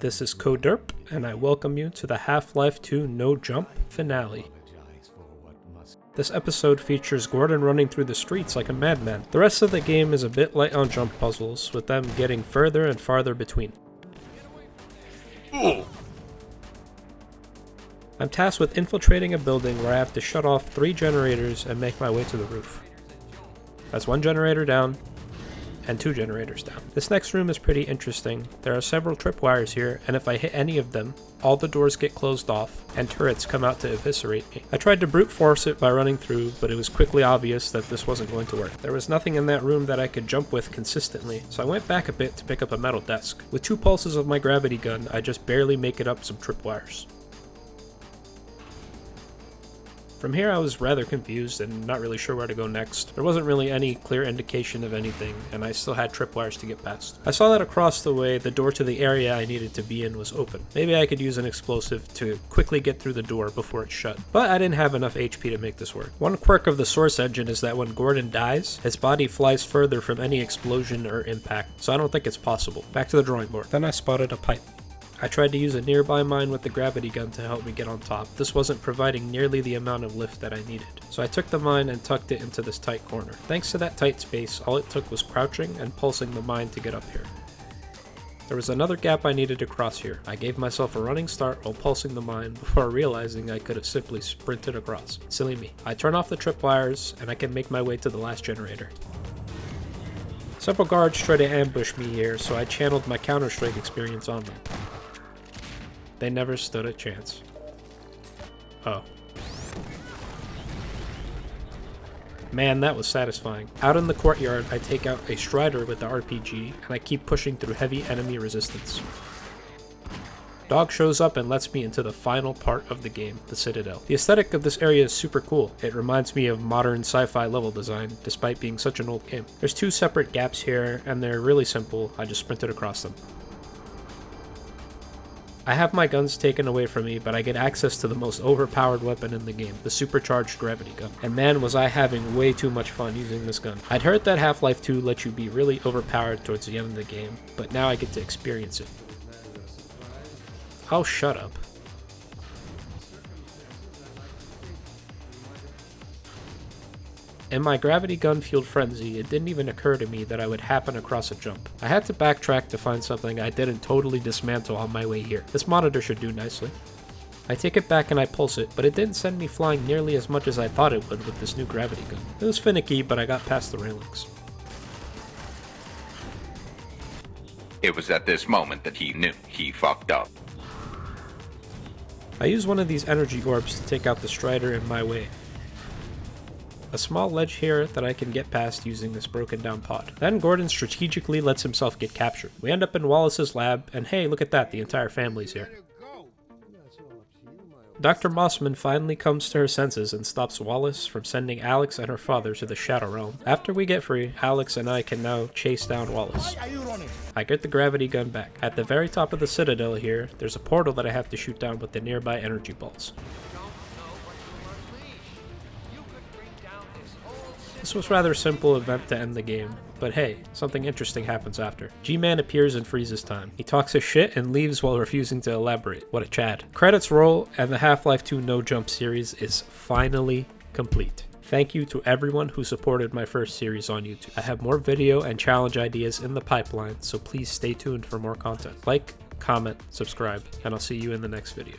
This is CoDerp, and I welcome you to the Half-Life 2 No Jump finale. This episode features Gordon running through the streets like a madman. The rest of the game is a bit light on jump puzzles, with them getting further and farther between. I'm tasked with infiltrating a building where I have to shut off 3 generators and make my way to the roof. That's 1 generator down, and 2 generators down. This next room is pretty interesting. There are several tripwires here, and if I hit any of them, all the doors get closed off, and turrets come out to eviscerate me. I tried to brute force it by running through, but it was quickly obvious that this wasn't going to work. There was nothing in that room that I could jump with consistently, so I went back a bit to pick up a metal desk. With 2 pulses of my gravity gun, I just barely make it up some tripwires. From here I was rather confused and not really sure where to go next. There wasn't really any clear indication of anything, and I still had tripwires to get past. I saw that across the way, the door to the area I needed to be in was open. Maybe I could use an explosive to quickly get through the door before it's shut, but I didn't have enough HP to make this work. One quirk of the source engine is that when Gordon dies, his body flies further from any explosion or impact, so I don't think it's possible. Back to the drawing board. Then I spotted a pipe. I tried to use a nearby mine with the gravity gun to help me get on top. This wasn't providing nearly the amount of lift that I needed, so I took the mine and tucked it into this tight corner. Thanks to that tight space, all it took was crouching and pulsing the mine to get up here. There was another gap I needed to cross here. I gave myself a running start while pulsing the mine before realizing I could have simply sprinted across. Silly me. I turn off the tripwires and I can make my way to the last generator. Several guards try to ambush me here, so I channeled my Counter-Strike experience on them. They never stood a chance. Oh. Man, that was satisfying. Out in the courtyard, I take out a Strider with the RPG, and I keep pushing through heavy enemy resistance. Dog shows up and lets me into the final part of the game, the Citadel. The aesthetic of this area is super cool. It reminds me of modern sci-fi level design, despite being such an old game. There's 2 separate gaps here, and they're really simple. I just sprinted across them. I have my guns taken away from me, but I get access to the most overpowered weapon in the game, the supercharged gravity gun. And man, was I having way too much fun using this gun. I'd heard that Half-Life 2 let you be really overpowered towards the end of the game, but now I get to experience it. Oh, shut up. In my gravity gun-fueled frenzy, it didn't even occur to me that I would happen across a jump. I had to backtrack to find something I didn't totally dismantle on my way here. This monitor should do nicely. I take it back and I pulse it, but it didn't send me flying nearly as much as I thought it would with this new gravity gun. It was finicky, but I got past the railings. It was at this moment that he knew he fucked up. I use one of these energy orbs to take out the Strider in my way. A small ledge here that I can get past using this broken down pod. Then Gordon strategically lets himself get captured. We end up in Wallace's lab, and hey, look at that, the entire family's here. Dr. Mossman finally comes to her senses and stops Wallace from sending Alex and her father to the Shadow Realm. After we get free, Alex and I can now chase down Wallace. I get the gravity gun back. At the very top of the Citadel here, there's a portal that I have to shoot down with the nearby energy balls. This was a rather simple event to end the game, but hey, something interesting happens after. G-Man appears and freezes time. He talks his shit and leaves while refusing to elaborate. What a Chad. Credits roll, and the Half-Life 2 No Jump series is finally complete. Thank you to everyone who supported my first series on YouTube. I have more video and challenge ideas in the pipeline, so please stay tuned for more content. Like, comment, subscribe, and I'll see you in the next video.